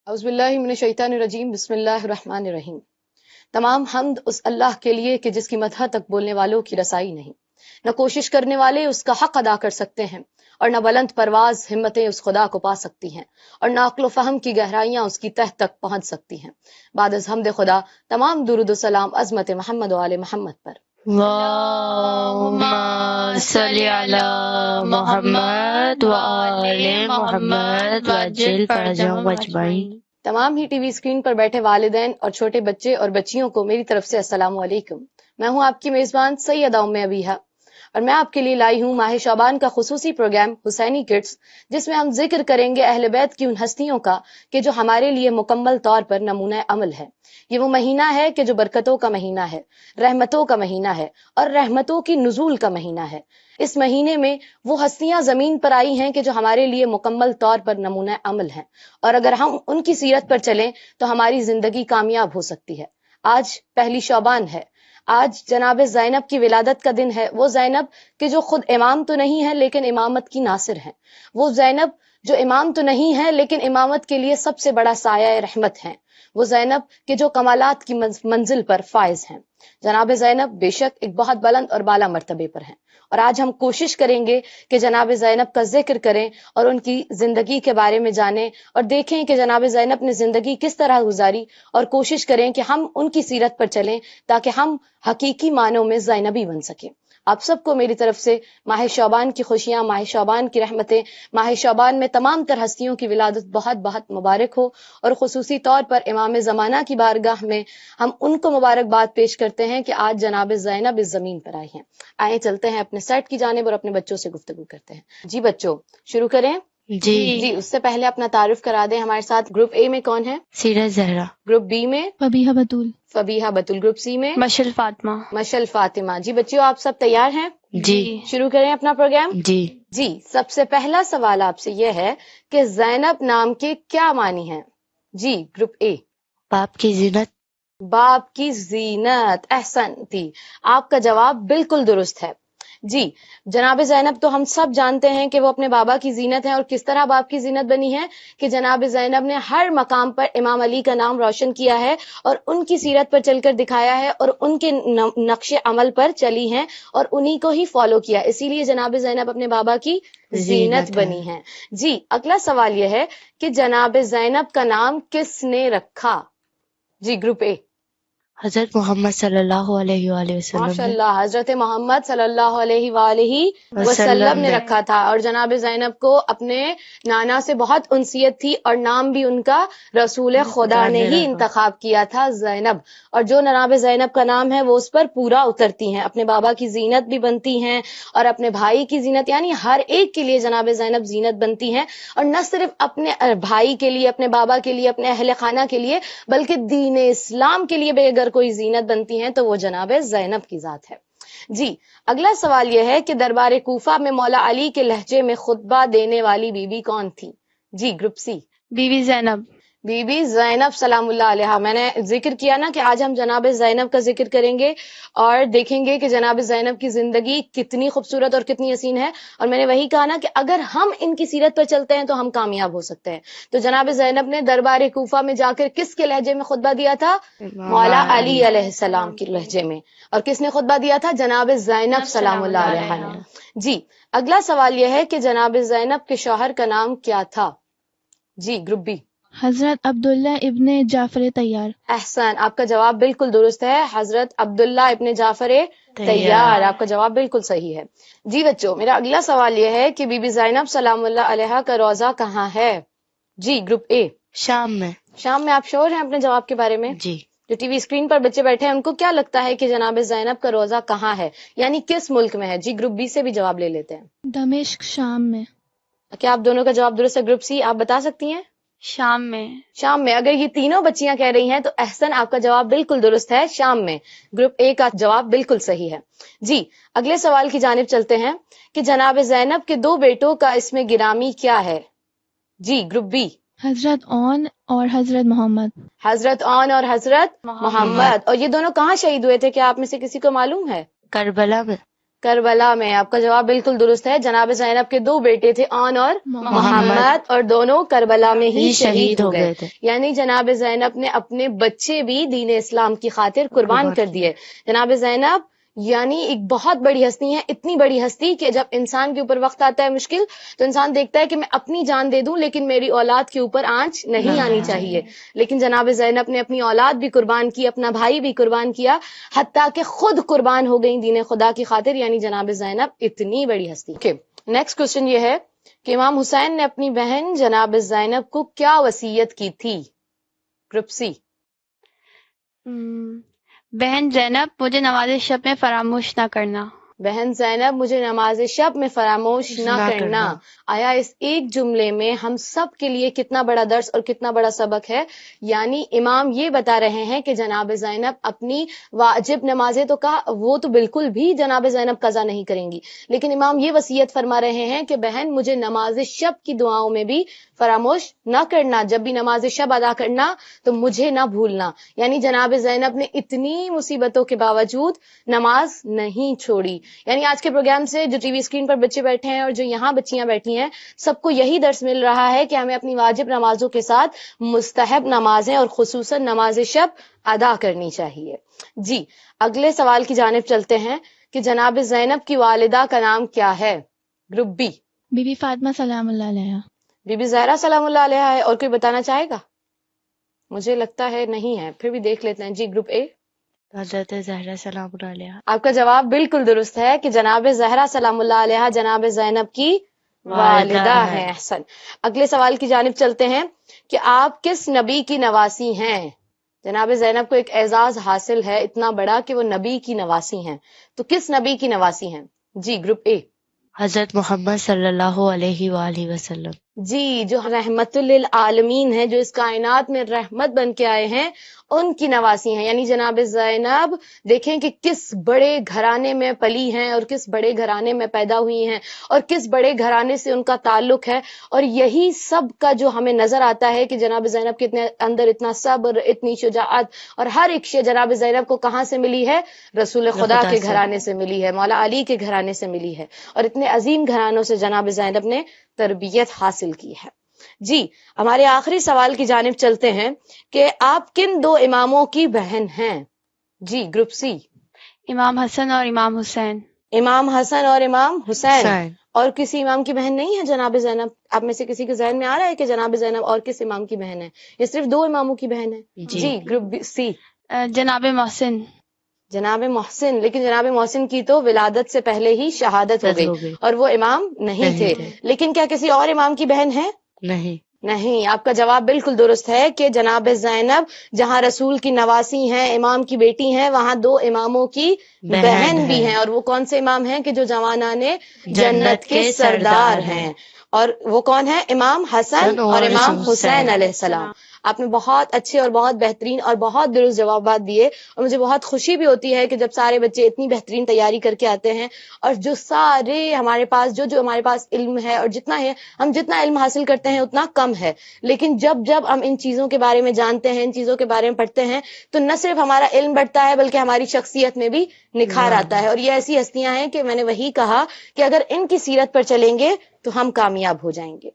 اعوذ باللہ من الشیطان الرجیم، بسم اللہ الرحمن الرحیم۔ تمام حمد اس اللہ کے لیے کہ جس کی مدح تک بولنے والوں کی رسائی نہیں، نہ کوشش کرنے والے اس کا حق ادا کر سکتے ہیں، اور نہ بلند پرواز ہمتیں اس خدا کو پا سکتی ہیں، اور نہ عقل و فہم کی گہرائیاں اس کی تہ تک پہنچ سکتی ہیں۔ بعد از حمد خدا تمام درود و سلام عظمت محمد و آل محمد پر۔ اللہم صلی علی محمد وآل محمد وعجل فرجهم اجمعین۔ تمام ہی ٹی وی اسکرین پر بیٹھے والدین اور چھوٹے بچے اور بچیوں کو میری طرف سے السلام علیکم۔ میں ہوں آپ کی میزبان سیدہ ام ابیہا، اور میں آپ کے لیے لائی ہوں ماہ شعبان کا خصوصی پروگرام حسینی کڈس، جس میں ہم ذکر کریں گے اہل بیت کی ان ہستیوں کا کہ جو ہمارے لیے مکمل طور پر نمونہ عمل ہے۔ یہ وہ مہینہ ہے کہ جو برکتوں کا مہینہ ہے، رحمتوں کا مہینہ ہے، اور رحمتوں کی نزول کا مہینہ ہے۔ اس مہینے میں وہ ہستیاں زمین پر آئی ہیں کہ جو ہمارے لیے مکمل طور پر نمونہ عمل ہیں، اور اگر ہم ان کی سیرت پر چلیں تو ہماری زندگی کامیاب ہو سکتی ہے۔ آج پہلی شعبان ہے، آج جناب زینب کی ولادت کا دن ہے۔ وہ زینب کہ جو خود امام تو نہیں ہے لیکن امامت کی ناصر ہیں، وہ زینب جو امام تو نہیں ہے لیکن امامت کے لیے سب سے بڑا سایہ رحمت ہیں، وہ زینب کہ جو کمالات کی منزل پر فائز ہیں۔ جناب زینب بے شک ایک بہت بلند اور بالا مرتبے پر ہیں، اور آج ہم کوشش کریں گے کہ جناب زینب کا ذکر کریں اور ان کی زندگی کے بارے میں جانیں، اور دیکھیں کہ جناب زینب نے زندگی کس طرح گزاری، اور کوشش کریں کہ ہم ان کی سیرت پر چلیں تاکہ ہم حقیقی معنوں میں زینبی بن سکیں۔ آپ سب کو میری طرف سے ماہ شعبان کی خوشیاں، ماہ شعبان کی رحمتیں، ماہ شعبان میں تمام تر ہستیوں کی ولادت بہت بہت مبارک ہو، اور خصوصی طور پر امام زمانہ کی بارگاہ میں ہم ان کو مبارکباد پیش کرتے ہیں کہ آج جناب زینب اس زمین پر آئی ہیں۔ آئیں چلتے ہیں اپنے سیٹ کی جانب اور اپنے بچوں سے گفتگو کرتے ہیں۔ جی بچوں شروع کریں۔ جی اس سے پہلے اپنا تعارف کرا دیں۔ ہمارے ساتھ گروپ اے میں کون ہے؟ سیرت زہرا۔ گروپ بی میں فبیہہ بتول۔ فبیہہ بتول۔ گروپ سی میں مشل فاطمہ۔ مشل فاطمہ۔ جی بچیوں آپ سب تیار ہیں؟ جی شروع کریں اپنا پروگرام۔ جی سب سے پہلا سوال آپ سے یہ ہے کہ زینب نام کے کیا معنی ہیں؟ جی گروپ اے۔ باپ کی زینت۔ باپ کی زینت، احسنتی، آپ کا جواب بالکل درست ہے۔ جی جناب زینب تو ہم سب جانتے ہیں کہ وہ اپنے بابا کی زینت ہیں، اور کس طرح باپ کی زینت بنی ہے کہ جناب زینب نے ہر مقام پر امام علی کا نام روشن کیا ہے، اور ان کی سیرت پر چل کر دکھایا ہے، اور ان کے نقش عمل پر چلی ہیں اور انہی کو ہی فالو کیا، اسی لیے جناب زینب اپنے بابا کی زینت بنی ہیں۔ جی اگلا سوال یہ ہے کہ جناب زینب کا نام کس نے رکھا؟ جی گروپ اے۔ حضرت محمد صلی اللہ علیہ وآلہ وسلم۔ ماشاء اللہ، حضرت محمد صلی اللہ علیہ وآلہ وسلم نے رکھا تھا، اور جناب زینب کو اپنے نانا سے بہت انسیت تھی، اور نام بھی ان کا رسول خدا نے ہی انتخاب کیا تھا، زینب، اور جو جناب زینب کا نام ہے وہ اس پر پورا اترتی ہیں، اپنے بابا کی زینت بھی بنتی ہیں اور اپنے بھائی کی زینت، یعنی ہر ایک کے لیے جناب زینب زینت بنتی ہیں، اور نہ صرف اپنے بھائی کے لیے، اپنے بابا کے لیے، اپنے اہل خانہ کے لیے، بلکہ دین اسلام کے لیے بھی اگر کوئی زینت بنتی ہیں تو وہ جناب زینب کی ذات ہے۔ جی اگلا سوال یہ ہے کہ دربار کوفہ میں مولا علی کے لہجے میں خطبہ دینے والی بی بی کون تھی؟ جی گروپ سی۔ بی بی زینب۔ بی بی زینب سلام اللہ علیہا۔ میں نے ذکر کیا نا کہ آج ہم جناب زینب کا ذکر کریں گے اور دیکھیں گے کہ جناب زینب کی زندگی کتنی خوبصورت اور کتنی حسین ہے، اور میں نے وہی کہا نا کہ اگر ہم ان کی سیرت پر چلتے ہیں تو ہم کامیاب ہو سکتے ہیں۔ تو جناب زینب نے دربار کوفہ میں جا کر کس کے لہجے میں خطبہ دیا تھا؟ مولا علی علیہ السلام کے لہجے میں۔ اور کس نے خطبہ دیا تھا؟ جناب زینب سلام اللہ علیہا نے۔ جی اگلا سوال یہ ہے کہ جناب زینب کے شوہر کا نام کیا تھا؟ جی گروپ بی۔ حضرت عبداللہ ابن جعفر طیار۔ احسن، آپ کا جواب بالکل درست ہے، حضرت عبداللہ ابن جعفر طیار، آپ کا جواب بالکل صحیح ہے۔ جی بچوں میرا اگلا سوال یہ ہے کہ بی بی زینب سلام اللہ علیہا کا روضہ کہاں ہے؟ جی گروپ اے۔ شام میں۔ شام میں۔ آپ شور ہیں اپنے جواب کے بارے میں؟ جی۔ جو ٹی وی اسکرین پر بچے بیٹھے ہیں ان کو کیا لگتا ہے کہ جناب زینب کا روضہ کہاں ہے، یعنی کس ملک میں ہے؟ جی گروپ بی سے بھی جواب لے لیتے ہیں۔ دمشق شام میں۔ کیا آپ دونوں کا جواب درست ہے؟ گروپ سی آپ بتا سکتی ہیں؟ شام میں۔ شام میں۔ اگر یہ تینوں بچیاں کہہ رہی ہیں تو احسن آپ کا جواب بالکل درست ہے، شام میں۔ گروپ اے کا جواب بالکل صحیح ہے۔ جی اگلے سوال کی جانب چلتے ہیں کہ جناب زینب کے دو بیٹوں کا اسم گرامی کیا ہے؟ جی گروپ بی۔ حضرت اون اور حضرت محمد۔ حضرت اون اور حضرت محمد۔ اور یہ دونوں کہاں شہید ہوئے تھے؟ کیا آپ میں سے کسی کو معلوم ہے؟ کربلا میں۔ کربلا میں. آپ کا جواب بالکل درست ہے. جناب زینب کے 2 بیٹے تھے، آن اور محمد، اور دونوں کربلا میں ہی شہید ہو گئے تھے. یعنی جناب زینب نے اپنے بچے بھی دین اسلام کی خاطر قربان کر دیے. جناب زینب یعنی ایک بہت بڑی ہستی ہے، اتنی بڑی ہستی کہ جب انسان کے اوپر وقت آتا ہے مشکل تو انسان دیکھتا ہے کہ میں اپنی جان دے دوں لیکن میری اولاد کے اوپر آنچ نہیں آنی چاہیے. لیکن جناب زینب نے اپنی اولاد بھی قربان کی، اپنا بھائی بھی قربان کیا، حتیٰ کہ خود قربان ہو گئی دین خدا کی خاطر. یعنی جناب زینب اتنی بڑی ہستی. نیکسٹ کوشچن یہ ہے کہ امام حسین نے اپنی بہن جناب زینب کو کیا وصیت کی تھی؟ Group C. بہن زینب مجھے نماز شب میں فراموش نہ کرنا. بہن زینب مجھے نماز شب میں فراموش نہ کرنا. آیا اس ایک جملے میں ہم سب کے لیے کتنا بڑا درس اور کتنا بڑا سبق ہے؟ یعنی امام یہ بتا رہے ہیں کہ جناب زینب اپنی واجب نمازیں تو وہ تو بالکل بھی جناب زینب قضا نہیں کریں گی، لیکن امام یہ وصیت فرما رہے ہیں کہ بہن مجھے نماز شب کی دعاؤں میں بھی فراموش نہ کرنا، جب بھی نماز شب ادا کرنا تو مجھے نہ بھولنا. یعنی جناب زینب نے اتنی مصیبتوں کے باوجود نماز نہیں چھوڑی. یعنی آج کے پروگرام سے جو ٹی وی اسکرین پر بچے بیٹھے ہیں اور جو یہاں بچیاں بیٹھی ہیں، سب کو یہی درس مل رہا ہے کہ ہمیں اپنی واجب نمازوں کے ساتھ مستحب نمازیں اور خصوصاً نماز شب ادا کرنی چاہیے. جی اگلے سوال کی جانب چلتے ہیں کہ جناب زینب کی والدہ کا نام کیا ہے؟ Group B. Bibi Fatima سلام اللہ علیہا. بی بی زہرا سلام اللہ علیہا ہے. اور کوئی بتانا چاہے گا؟ مجھے لگتا ہے نہیں ہے، پھر بھی دیکھ لیتے ہیں. جی گروپ اے. حضرت زہرا سلام اللہ علیہا. آپ کا جواب بالکل درست ہے کہ جناب زہرا سلام اللہ علیہا جناب زینب کی والدہ ہیں. احسن. اگلے سوال کی جانب چلتے ہیں کہ آپ کس نبی کی نواسی ہیں؟ جناب زینب کو ایک اعزاز حاصل ہے اتنا بڑا کہ وہ نبی کی نواسی ہیں، تو کس نبی کی نواسی ہیں؟ جی گروپ اے. حضرت محمد صلی اللہ علیہ وآلہ وسلم. جی جو رحمت للعالمین ہیں، جو اس کائنات میں رحمت بن کے آئے ہیں، ان کی نواسی ہیں. یعنی جناب زینب دیکھیں کہ کس بڑے گھرانے میں پلی ہیں اور کس بڑے گھرانے میں پیدا ہوئی ہیں اور کس بڑے گھرانے سے ان کا تعلق ہے. اور یہی سب کا جو ہمیں نظر آتا ہے کہ جناب زینب کے اندر اتنا صبر، اتنی شجاعت، اور ہر ایک شے جناب زینب کو کہاں سے ملی ہے؟ رسول خدا کے گھرانے سے ملی ہے، مولا علی کے گھرانے سے ملی ہے، اور اتنے عظیم گھرانوں سے جناب زینب نے تربیت حاصل کی ہے. جی ہمارے آخری سوال کی جانب چلتے ہیں کہ آپ کن 2 اماموں کی بہن ہیں؟ جی گروپ سی. امام حسن اور امام حسین. امام حسن اور امام حسین. اور کسی امام کی بہن نہیں ہے جناب زینب؟ آپ میں سے کسی کے ذہن میں آ رہا ہے کہ جناب زینب اور کس امام کی بہن ہے؟ یہ صرف 2 اماموں کی بہن ہے. جی گروپ سی. جناب محسن. جناب محسن. لیکن جناب محسن کی تو ولادت سے پہلے ہی شہادت ہو گئی اور وہ امام نہیں تھے. لیکن کیا کسی اور امام کی بہن ہے؟ نہیں. آپ کا جواب بالکل درست ہے کہ جناب زینب جہاں رسول کی نواسی ہیں، امام کی بیٹی ہیں، وہاں 2 اماموں کی بہن بھی ہیں. اور وہ کون سے امام ہیں کہ جو جوانان جنت کے سردار ہیں؟ اور وہ کون ہے؟ امام حسن اور امام حسین علیہ السلام. آپ نے بہت اچھے اور بہت بہترین اور بہت درست جوابات دیے، اور مجھے بہت خوشی بھی ہوتی ہے کہ جب سارے بچے اتنی بہترین تیاری کر کے آتے ہیں، اور جو سارے ہمارے پاس جو ہمارے پاس علم ہے، اور جتنا ہے ہم جتنا علم حاصل کرتے ہیں اتنا کم ہے، لیکن جب ہم ان چیزوں کے بارے میں جانتے ہیں، ان چیزوں کے بارے میں پڑھتے ہیں، تو نہ صرف ہمارا علم بڑھتا ہے بلکہ ہماری شخصیت میں بھی نکھار آتا ہے. اور یہ ایسی ہستیاں ہیں کہ میں نے وہی کہا کہ اگر ان کی سیرت پر چلیں گے تو ہم کامیاب ہو جائیں گے.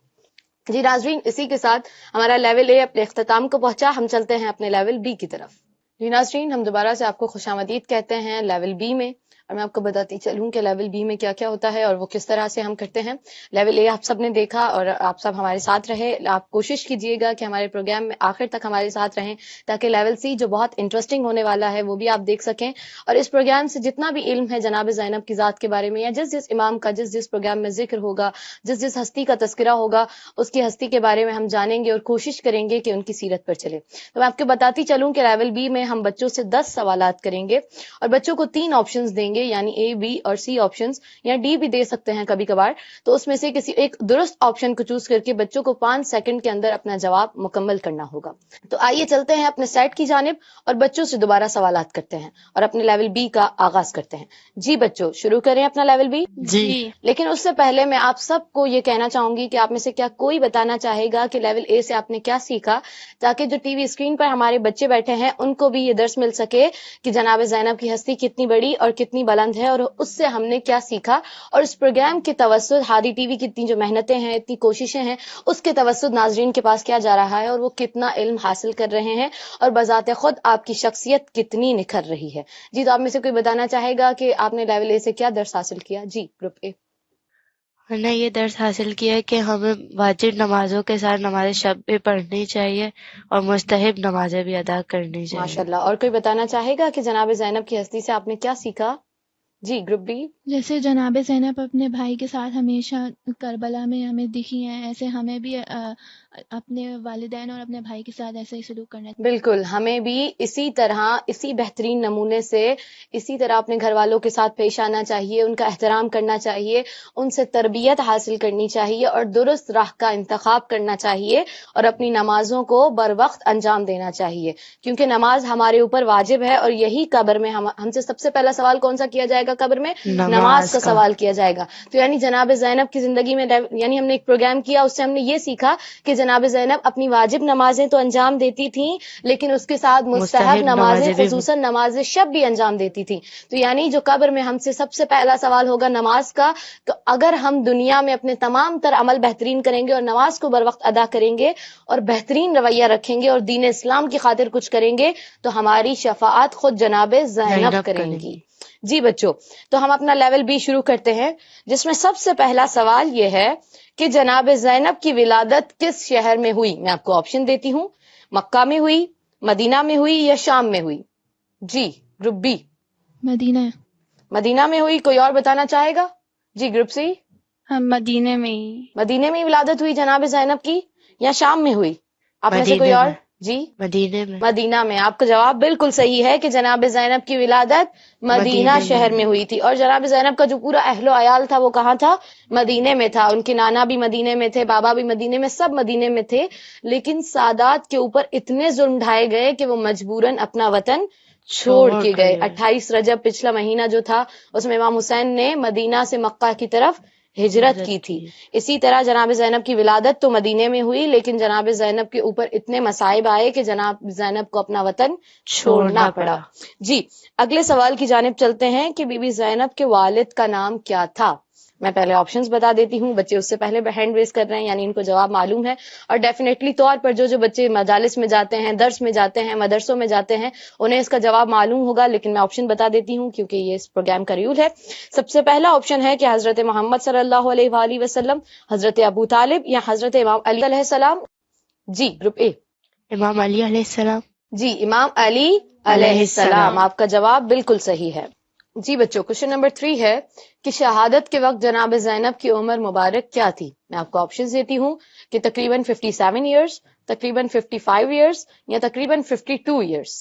جی ناظرین، اسی کے ساتھ ہمارا لیول اے اپنے اختتام کو پہنچا. ہم چلتے ہیں اپنے لیول بی کی طرف. جی ناظرین، ہم دوبارہ سے آپ کو خوش آمدید کہتے ہیں لیول بی میں. اور میں آپ کو بتاتی چلوں کہ لیول بی میں کیا کیا ہوتا ہے اور وہ کس طرح سے ہم کرتے ہیں. لیول اے آپ سب نے دیکھا اور آپ سب ہمارے ساتھ رہے. آپ کوشش کیجئے گا کہ ہمارے پروگرام میں آخر تک ہمارے ساتھ رہیں تاکہ لیول سی جو بہت انٹرسٹنگ ہونے والا ہے وہ بھی آپ دیکھ سکیں. اور اس پروگرام سے جتنا بھی علم ہے جناب زینب کی ذات کے بارے میں، یا جس امام کا جس پروگرام میں ذکر ہوگا، جس ہستی کا تذکرہ ہوگا، اس کی ہستی کے بارے میں ہم جانیں گے اور کوشش کریں گے کہ ان کی سیرت پر چلے. تو میں آپ کو بتاتی چلوں کہ لیول بی میں ہم بچوں سے 10 سوالات کریں گے اور بچوں کو 3 آپشنز دیں گے، یعنی اے، بی اور سی آپشنز، یا ڈی بھی دے سکتے ہیں کبھی کبھار. تو اس میں سے کسی ایک درست آپشن کو چوز کر کے بچوں کو 5 سیکنڈ کے اندر اپنا جواب مکمل کرنا ہوگا. تو آئیے چلتے ہیں اپنے سیٹ کی جانب اور بچوں سے دوبارہ سوالات کرتے ہیں اور اپنے لیول بی کا آغاز کرتے ہیں. جی بچوں، شروع کریں اپنا لیول بی. جی. لیکن اس سے پہلے میں آپ سب کو یہ کہنا چاہوں گی کہ آپ میں سے کیا کوئی بتانا چاہے گا کہ لیول اے سے آپ نے کیا سیکھا، تاکہ جو ٹی وی اسکرین پر ہمارے بچے بیٹھے ہیں ان کو بھی یہ درس مل سکے کہ جناب زینب کی ہستی کتنی بڑی اور کتنی بلند ہے اور اس سے ہم نے کیا سیکھا، اور اس پروگرام کے توسط ہادی ٹی وی کی اتنی جو محنتیں ہیں، اتنی کوششیں ہیں، اس کے توسط ناظرین کے پاس کیا جا رہا ہے اور وہ کتنا علم حاصل کر رہے ہیں اور بذات خود آپ کی شخصیت کتنی نکھر رہی ہے. جی تو آپ میں سے کوئی بتانا چاہے گا کہ آپ نے لیول اے سے کیا درس حاصل کیا؟ جی گروپ اے. ہم نے یہ درس حاصل کیا ہے کہ ہمیں واجب نمازوں کے ساتھ نماز شب بھی پڑھنی چاہیے اور مستحب نمازیں بھی ادا کرنی چاہیے. ماشاء اللہ. اور کوئی بتانا چاہے گا کہ جناب زینب کی ہستی سے آپ نے کیا سیکھا؟ جی گروپ بی. جیسے جناب زینب اپنے بھائی کے ساتھ ہمیشہ کربلا میں ہمیں دکھی ہیں، ایسے ہمیں بھی اپنے والدین اور اپنے بھائی کے ساتھ ایسا ہی سلوک کرنا چاہیے. بالکل، ہمیں بھی اسی طرح، اسی بہترین نمونے سے، اسی طرح اپنے گھر والوں کے ساتھ پیش آنا چاہیے، ان کا احترام کرنا چاہیے، ان سے تربیت حاصل کرنی چاہیے اور درست راہ کا انتخاب کرنا چاہیے اور اپنی نمازوں کو بر وقت انجام دینا چاہیے، کیونکہ نماز ہمارے اوپر واجب ہے. اور یہی قبر میں ہم سے سب سے پہلا سوال کون سا کیا جائے گا؟ قبر میں نماز کا سوال کیا جائے گا. تو یعنی جناب زینب کی زندگی میں، یعنی ہم نے ایک پروگرام کیا، اس سے ہم نے یہ سیکھا کہ جناب زینب اپنی واجب نمازیں تو انجام دیتی تھیں، لیکن اس کے ساتھ مستحب نمازیں، خصوصاً نماز شب بھی انجام دیتی تھیں. تو یعنی جو قبر میں ہم سے سب سے پہلا سوال ہوگا نماز کا، تو اگر ہم دنیا میں اپنے تمام تر عمل بہترین کریں گے اور نماز کو بر وقت ادا کریں گے اور بہترین رویہ رکھیں گے اور دین اسلام کی خاطر کچھ کریں گے، تو ہماری شفاعت خود جناب زینب کریں گی. جی بچوں، تو ہم اپنا لیول بی شروع کرتے ہیں، جس میں سب سے پہلا سوال یہ ہے کہ جناب زینب کی ولادت کس شہر میں ہوئی؟ میں آپ کو آپشن دیتی ہوں. مکہ میں ہوئی، مدینہ میں ہوئی یا شام میں ہوئی؟ جی گروپ بی. مدینہ. مدینہ میں ہوئی. کوئی اور بتانا چاہے گا؟ جی گروپ سی. ہم مدینے میں ہی. مدینے میں ولادت ہوئی جناب زینب کی یا شام میں ہوئی؟ آپ میں سے کوئی اور؟ جی مدینے میں. مدینہ میں. آپ کا جواب بالکل صحیح ہے کہ جناب زینب کی ولادت مدینہ شہر میں ہوئی تھی. اور جناب زینب کا جو پورا اہل و عیال تھا وہ کہاں تھا؟ مدینے میں تھا. ان کے نانا بھی مدینے میں تھے، بابا بھی مدینے میں، سب مدینے میں تھے. لیکن سادات کے اوپر اتنے ظلم ڈھائے گئے کہ وہ مجبوراً اپنا وطن چھوڑ کے گئے. 28 رجب پچھلا مہینہ جو تھا، اس میں امام حسین نے مدینہ سے مکہ کی طرف ہجرت کی تھی. اسی طرح جناب زینب کی ولادت تو مدینے میں ہوئی، لیکن جناب زینب کے اوپر اتنے مصائب آئے کہ جناب زینب کو اپنا وطن چھوڑنا پڑا. جی اگلے سوال کی جانب چلتے ہیں کہ بی بی زینب کے والد کا نام کیا تھا؟ میں پہلے آپشنز بتا دیتی ہوں. بچے اس سے پہلے ہینڈ ریز کر رہے ہیں، یعنی ان کو جواب معلوم ہے. اور ڈیفینیٹلی طور پر جو بچے مجالس میں جاتے ہیں، درس میں جاتے ہیں، مدرسوں میں جاتے ہیں، انہیں اس کا جواب معلوم ہوگا، لیکن میں آپشن بتا دیتی ہوں کیونکہ یہ اس پروگرام کا ریول ہے. سب سے پہلا آپشن ہے کہ حضرت محمد صلی اللہ علیہ وآلہ وسلم، حضرت ابو طالب یا حضرت امام علی علیہ السلام. جی گروپ اے. امام علی علیہ السلام. جی امام علی علیہ السلام. آپ کا جواب بالکل صحیح ہے. جی بچوں، کوشچن نمبر 3 ہے کہ شہادت کے وقت جناب زینب کی عمر مبارک کیا تھی؟ میں آپ کو آپشن دیتی ہوں کہ تقریباً 57 ایئرس، تقریباً 55 ایئرس یا تقریباً 52 ایئرس.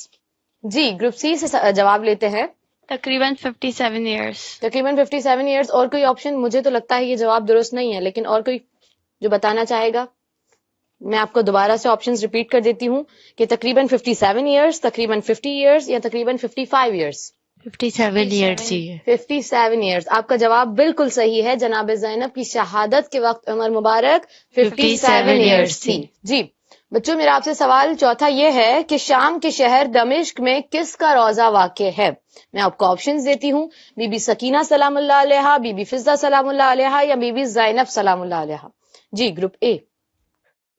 جی گروپ سی سے جواب لیتے ہیں. تقریباً 57 ایئرس. تقریباً 57 ایئرس. اور کوئی آپشن؟ مجھے تو لگتا ہے یہ جواب درست نہیں ہے، لیکن اور کوئی جو بتانا چاہے گا؟ میں آپ کو دوبارہ سے آپشنز ریپیٹ کر دیتی ہوں کہ تقریباً 57 ایئرس، تقریباً 50 ایئرس یا تقریباً 55 ایئرس. 57 ایئرس ہی ہے. 57 ایئرس. آپ کا جواب بالکل صحیح ہے. جناب زینب کی شہادت کے وقت عمر مبارک 57 ایئرس تھی. جی بچوں، میرا آپ سے سوال چوتھا یہ ہے کہ شام کے شہر دمشق میں کس کا روضہ واقع ہے؟ میں آپ کو آپشنز دیتی ہوں. بی بی سکینہ سلام اللہ علیہا، بی بی فضہ سلام اللہ علیہا یا بی بی زینب سلام اللہ علیہا. جی گروپ اے.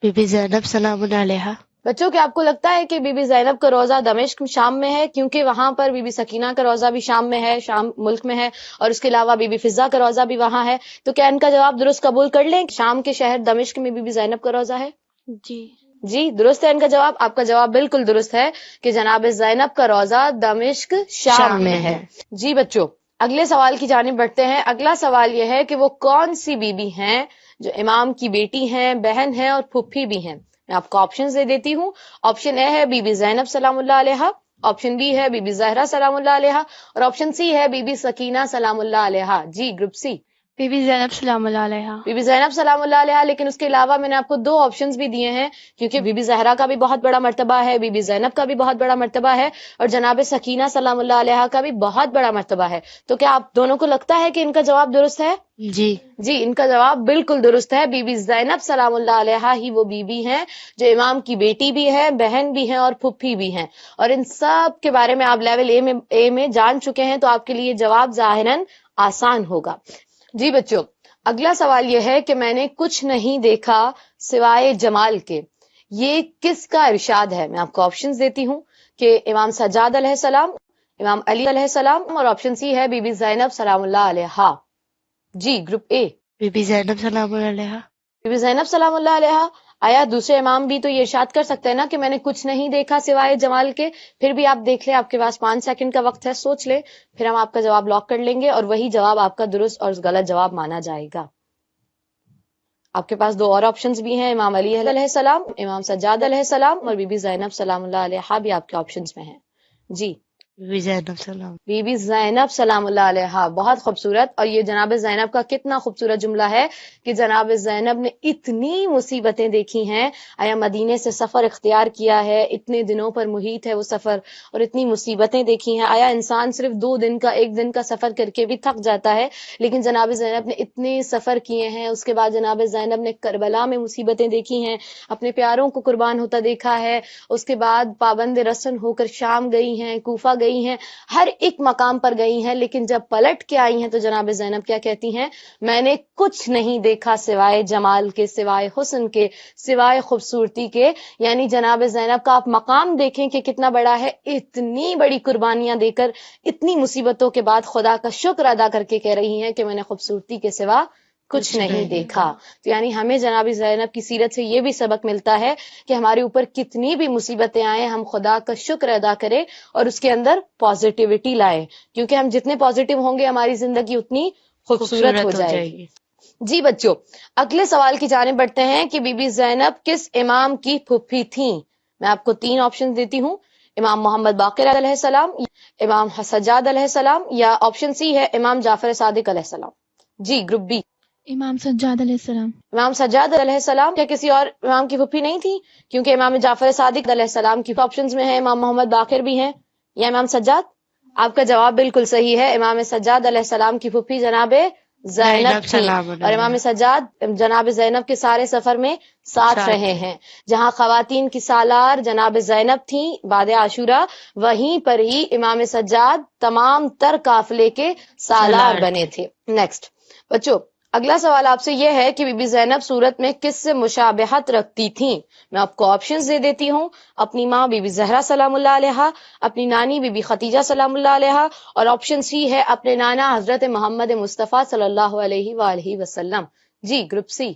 بی بی زینب سلام اللہ علیہا. بچوں، کیا آپ کو لگتا ہے کہ بی بی زینب کا روضہ دمشق شام میں ہے؟ کیونکہ وہاں پر بی بی سکینہ کا روضہ بھی شام میں ہے، شام ملک میں ہے، اور اس کے علاوہ بی بی فضہ کا روضہ بھی وہاں ہے. تو کیا ان کا جواب درست قبول کر لیں؟ شام کے شہر دمشق میں بی بی زینب کا روضہ ہے؟ جی درست ہے ان کا جواب. آپ کا جواب بالکل درست ہے کہ جناب زینب کا روضہ دمشق شام میں ہے. جی بچوں، اگلے سوال کی جانب بڑھتے ہیں. اگلا سوال یہ ہے کہ وہ کون سی بی بی ہیں جو امام کی بیٹی ہیں، بہن ہیں اور پھپھی بھی ہیں؟ میں آپ کو آپشن دے دیتی ہوں. آپشن اے ہے بی بی زینب سلام اللہ علیہا، آپشن بی ہے بی بی زہرا سلام اللہ علیہا اور آپشن سی ہے بی بی سکینہ سلام اللہ علیہا. جی گروپ سی. بی بی زینب سلام اللہ علیہا۔ بی بی زینب سلام اللہ علیہا، لیکن اس کے علاوہ میں نے آپ کو 2 آپشنز بھی دیے ہیں، کیونکہ بی بی زہرا کا بھی بہت بڑا مرتبہ ہے، بی بی زینب کا بھی بہت بڑا مرتبہ ہے، اور جناب سکینہ سلام اللہ علیہا کا بھی بہت بڑا مرتبہ ہے۔ تو کیا آپ دونوں کو لگتا ہے کہ ان کا جواب درست ہے؟ جی جی، ان کا جواب بالکل درست ہے۔ بی بی زینب سلام اللہ علیہا ہی وہ بی بی ہیں جو امام کی بیٹی بھی ہے، بہن بھی ہیں اور پھپھی بھی ہیں، اور ان سب کے بارے میں آپ لیول اے میں جان چکے ہیں، تو آپ کے لیے جواب ظاہراً آسان ہوگا۔ جی بچوں، اگلا سوال یہ ہے کہ میں نے کچھ نہیں دیکھا سوائے جمال کے، یہ کس کا ارشاد ہے؟ میں آپ کو آپشنز دیتی ہوں کہ امام سجاد علیہ السلام، امام علی علیہ السلام، اور آپشن سی ہے بی بی زینب سلام اللہ علیہا۔ جی، گروپ اے بی بی زینب سلام اللہ علیہا۔ بی بی زینب سلام اللہ علیہا۔ آیا دوسرے امام بھی تو یہ ارشاد کر سکتے ہیں نا کہ میں نے کچھ نہیں دیکھا سوائے جمال کے؟ پھر بھی آپ دیکھ لیں، آپ کے پاس 5 سیکنڈ کا وقت ہے، سوچ لیں، پھر ہم آپ کا جواب لاک کر لیں گے اور وہی جواب آپ کا درست اور غلط جواب مانا جائے گا۔ آپ کے پاس 2 اور آپشنز بھی ہیں، امام علی علیہ السلام، امام سجاد علیہ السلام، اور بی بی زینب سلام اللہ علیہا بھی آپ کے آپشنز میں ہیں۔ جی، بی بی زینب سلام۔ بی بی زینب سلام اللہ علیہا، بہت خوبصورت۔ اور یہ جناب زینب کا کتنا خوبصورت جملہ ہے کہ جناب زینب نے اتنی مصیبتیں دیکھی ہیں، آیا مدینے سے سفر اختیار کیا ہے، اتنے دنوں پر محیط ہے وہ سفر، اور اتنی مصیبتیں دیکھی ہیں، آیا انسان صرف 2 دن کا 1 دن کا سفر کر کے بھی تھک جاتا ہے، لیکن جناب زینب نے اتنے سفر کیے ہیں۔ اس کے بعد جناب زینب نے کربلا میں مصیبتیں دیکھی ہیں، اپنے پیاروں کو قربان ہوتا دیکھا ہے، اس کے بعد پابند رسن ہو کر شام گئی ہیں، کوفہ گئی ہیں، ہر ایک مقام پر گئی ہیں، لیکن جب پلٹ کے آئی ہیں تو جناب زینب کیا کہتی ہیں؟ میں نے کچھ نہیں دیکھا سوائے جمال کے، سوائے حسن کے، سوائے خوبصورتی کے۔ یعنی جناب زینب کا آپ مقام دیکھیں کہ کتنا بڑا ہے، اتنی بڑی قربانیاں دے کر، اتنی مصیبتوں کے بعد خدا کا شکر ادا کر کے کہہ رہی ہیں کہ میں نے خوبصورتی کے سوا کچھ نہیں دیکھا۔ تو یعنی ہمیں جناب زینب کی سیرت سے یہ بھی سبق ملتا ہے کہ ہمارے اوپر کتنی بھی مصیبتیں آئیں، ہم خدا کا شکر ادا کریں اور اس کے اندر پازیٹیوٹی لائیں، کیونکہ ہم جتنے پازیٹیو ہوں گے ہماری زندگی اتنی خوبصورت ہو جائے گی۔ جی بچوں، اگلے سوال کی جانب بڑھتے ہیں کہ بی بی زینب کس امام کی پھپھی تھیں؟ میں آپ کو 3 آپشن دیتی ہوں، امام محمد باقر علیہ السلام، امام سجاد علیہ السلام، یا آپشن سی ہے امام جعفر صادق علیہ السلام۔ جی، گروپ بی امام سجاد علیہ السلام۔ امام سجاد علیہ السلام، کیا کسی اور امام کی پھپھی نہیں تھی؟ کیونکہ امام جعفر صادق علیہ السلام کی آپشنز میں ہیں، امام محمد باقر بھی ہیں یا امام سجاد؟ آپ کا جواب بالکل صحیح ہے، امام سجاد علیہ السلام کی پھپھی جناب زینب تھی، اور امام سجاد جناب زینب کے سارے سفر میں ساتھ رہے ہیں۔ جہاں خواتین کی سالار جناب زینب تھیں بعد عاشورہ، وہیں پر ہی امام سجاد تمام تر قافلے کے سالار بنے تھے۔ نیکسٹ بچوں، اگلا سوال آپ سے یہ ہے کہ بی بی زینب صورت میں کس سے مشابہت رکھتی تھیں؟ میں آپ کو آپشنز دے دیتی ہوں، اپنی ماں بی بی زہرا سلام اللہ علیہا، اپنی نانی بی بی خدیجہ سلام اللہ علیہا، اور آپشن سی ہے اپنے نانا حضرت محمد مصطفیٰ صلی اللہ علیہ وآلہ وسلم۔ جی، گروپ سی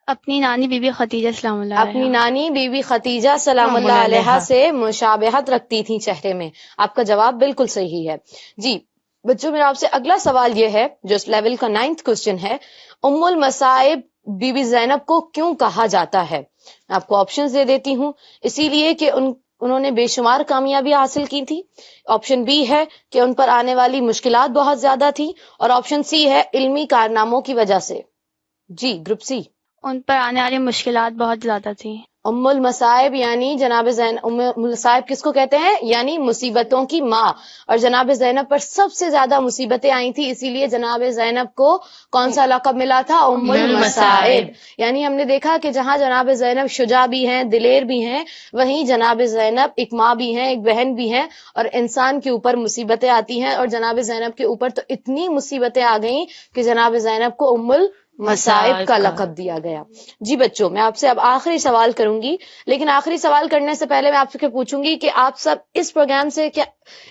اپنی نانی بی بی خدیجہ سلام اللہ علیہا۔ اپنی نانی بی بی خدیجہ سلام اللہ علیہا سے مشابہت رکھتی تھیں چہرے میں۔ آپ کا جواب بالکل صحیح ہے۔ جی بچوں، میرا آپ سے اگلا سوال یہ ہے جو اس لیول کا 9th کوسچن ہے، ام المصائب بی بی زینب کو کیوں کہا جاتا ہے؟ میں آپ کو آپشنز دے دیتی ہوں، اسی لیے کہ انہوں نے بے شمار کامیابیاں حاصل کی تھی، آپشن بی ہے کہ ان پر آنے والی مشکلات بہت زیادہ تھی، اور آپشن سی ہے علمی کارناموں کی وجہ سے۔ جی، گروپ سی ان پر آنے والی مشکلات بہت زیادہ تھیں۔ ام المصائب یعنی جناب ام المصائب کس کو کہتے ہیں؟ یعنی مصیبتوں کی ماں، اور جناب زینب پر سب سے زیادہ مصیبتیں آئی تھی، اسی لیے جناب زینب کو کون سا لقب ملا تھا؟ ام المصائب۔ یعنی ہم نے دیکھا کہ جہاں جناب زینب شجاع بھی ہیں، دلیر بھی ہیں، وہیں جناب زینب ایک ماں بھی ہیں، ایک بہن بھی ہیں، اور انسان کے اوپر مصیبتیں آتی ہیں، اور جناب زینب کے اوپر تو اتنی مصیبتیں آ گئیں کہ جناب زینب کو ام مصائب کا لقب دیا گیا۔ جی بچوں، میں آپ سے اب آخری سوال کروں گی، لیکن آخری سوال کرنے سے پہلے میں آپ سے پوچھوں گی کہ آپ سب اس پروگرام سے کیا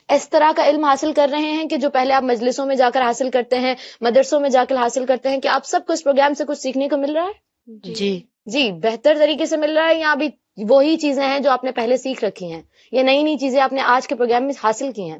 اس طرح کا علم حاصل کر رہے ہیں کہ جو پہلے آپ مجلسوں میں جا کر حاصل کرتے ہیں، مدرسوں میں جا کر حاصل کرتے ہیں، کہ آپ سب کو اس پروگرام سے کچھ سیکھنے کو مل رہا ہے؟ جی، بہتر طریقے سے مل رہا ہے، یا ابھی وہی چیزیں ہیں جو آپ نے پہلے سیکھ رکھی ہیں، یا نئی نئی چیزیں آپ نے آج کے پروگرام میں حاصل کی ہیں؟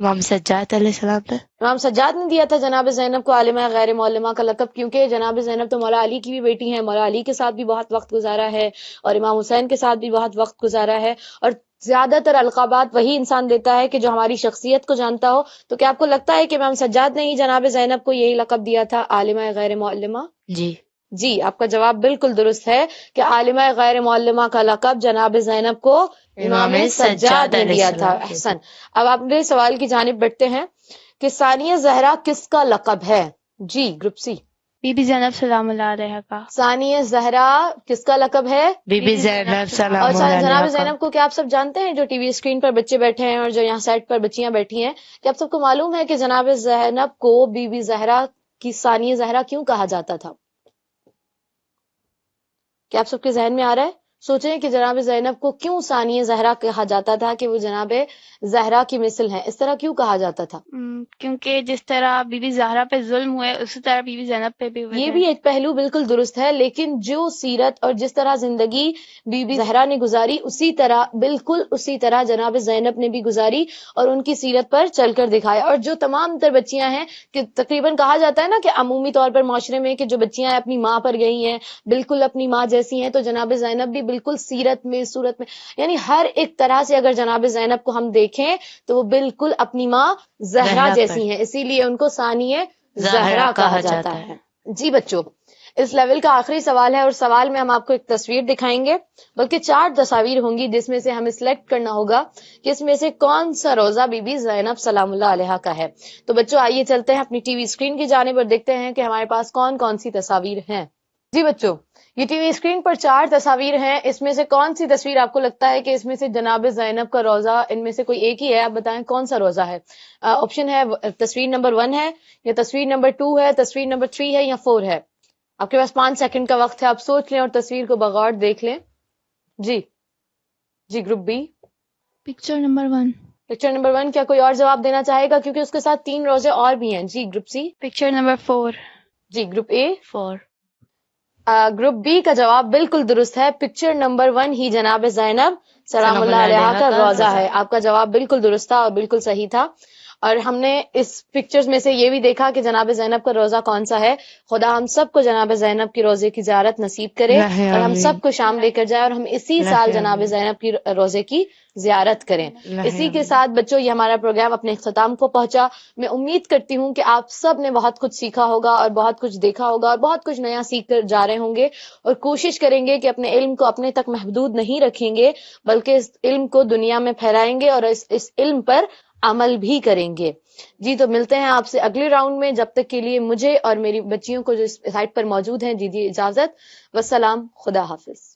امام سجاد علیہ السلام نے. امام سجاد نے دیا تھا جناب زینب کو عالمہ غیر معلمہ کا لقب، کیونکہ جناب زینب تو مولا علی کی بھی بیٹی ہیں، مولا علی کے ساتھ بھی بہت وقت گزارا ہے اور امام حسین کے ساتھ بھی بہت وقت گزارا ہے، اور زیادہ تر القابات وہی انسان دیتا ہے کہ جو ہماری شخصیت کو جانتا ہو. تو کیا آپ کو لگتا ہے کہ امام سجاد نے ہی جناب زینب کو یہی لقب دیا تھا عالمہ غیر معلمہ؟ جی. جی، آپ کا جواب بالکل درست ہے کہ عالمہ غیر معلمہ کا لقب جناب زینب کو امام سجاد نے دیا تھا. احسن. اب آپ نے سوال کی جانب بڑھتے ہیں کہ ثانیہ زہرا کس کا لقب ہے؟ جی، گروپ سی. بی بی زینب سلام اللہ علیہ کا. ثانیہ زہرا کس کا لقب ہے؟ بی بی زینب سلام اور اللہ جناب علیہ کا. زینب کو کیا آپ سب جانتے ہیں؟ جو ٹی وی اسکرین پر بچے بیٹھے ہیں اور جو یہاں سیٹ پر بچیاں بیٹھی ہیں، کیا آپ سب کو معلوم ہے کہ جناب زینب کو بی بی زہرا کی ثانیہ زہرا کیوں کہا جاتا تھا؟ کیا آپ سب کے ذہن میں آ رہا ہے؟ سوچیں کہ جناب زینب کو کیوں ثانیہ زہرا کہا جاتا تھا کہ وہ جناب زہرا کی مثل ہیں، اس طرح کیوں کہا جاتا تھا؟ کیونکہ جس طرح بی بی زہرا پہ ظلم ہوئے اسی طرح بی بی زینب پہ بھی ہوئے یہ تھے. بھی ایک پہلو بالکل درست ہے، لیکن جو سیرت اور جس طرح زندگی بی بی زہرا نے گزاری اسی طرح بالکل اسی طرح جناب زینب نے بھی گزاری اور ان کی سیرت پر چل کر دکھایا. اور جو تمام تر بچیاں ہیں کہ تقریباً کہا جاتا ہے نا کہ عمومی طور پر معاشرے میں کہ جو بچیاں اپنی ماں پر گئی ہیں بالکل اپنی ماں جیسی ہیں، تو جناب زینب بھی بالکل سیرت میں صورت میں یعنی ہر ایک طرح سے اگر جناب زینب کو ہم دیکھیں تو وہ بالکل اپنی ماں زہرا جیسی ہیں، اسی لیے ان کو ثانیہ زہرا کہا جاتا ہے. جی بچوں، اس لیول کا آخری سوال ہے اور سوال میں ہم آپ کو ایک تصویر دکھائیں گے، بلکہ 4 تصاویر ہوں گی جس میں سے ہمیں سلیکٹ کرنا ہوگا کہ اس میں سے کون سا روزہ بی بی زینب سلام اللہ علیہا کا ہے. تو بچوں آئیے چلتے ہیں اپنی ٹی وی اسکرین کی جانب اور دیکھتے ہیں کہ ہمارے پاس کون کون سی تصاویر ہیں. جی بچوں، یہ ٹی وی اسکرین پر 4 تصاویر ہیں، اس میں سے کون سی تصویر آپ کو لگتا ہے کہ اس میں سے جناب زینب کا روزہ ان میں سے کوئی ایک ہی ہے؟ آپ بتائیں کون سا روزہ ہے. آپشن ہے تصویر نمبر 1 ہے یا تصویر نمبر 2 ہے، تصویر نمبر 3 ہے یا 4 ہے. آپ کے پاس 5 سیکنڈ کا وقت ہے، آپ سوچ لیں اور تصویر کو بغور دیکھ لیں. جی group B. Picture number 1. Picture number 1. کیا کوئی اور جواب دینا چاہے گا؟ کیونکہ اس کے ساتھ 3 روزے اور بھی ہیں. جی گروپ سی. Picture number 4. جی گروپ اے. 4. گروپ بی کا جواب بالکل درست ہے، پکچر نمبر 1 ہی جناب زینب سلام اللہ علیہا کا روزہ ہے. آپ کا جواب بالکل درست تھا اور بالکل صحیح تھا. اور ہم نے اس پکچرز میں سے یہ بھی دیکھا کہ جناب زینب کا روزہ کون سا ہے. خدا ہم سب کو جناب زینب کی روزے کی زیارت نصیب کرے اور ہم سب کو شام لے کر جائے اور ہم اسی سال جناب زینب کی روزے کی زیارت کریں. اسی کے ساتھ بچوں یہ ہمارا پروگرام اپنے اختتام کو پہنچا. میں امید کرتی ہوں کہ آپ سب نے بہت کچھ سیکھا ہوگا اور بہت کچھ دیکھا ہوگا اور بہت کچھ نیا سیکھ کر جا رہے ہوں گے اور کوشش کریں گے کہ اپنے علم کو اپنے تک محدود نہیں رکھیں گے بلکہ اس علم کو دنیا میں پھیلائیں گے اور اس علم پر عمل بھی کریں گے. جی تو ملتے ہیں آپ سے اگلے راؤنڈ میں، جب تک کے لیے مجھے اور میری بچیوں کو جو اس سائٹ پر موجود ہیں دیجیے اجازت. والسلام، خدا حافظ.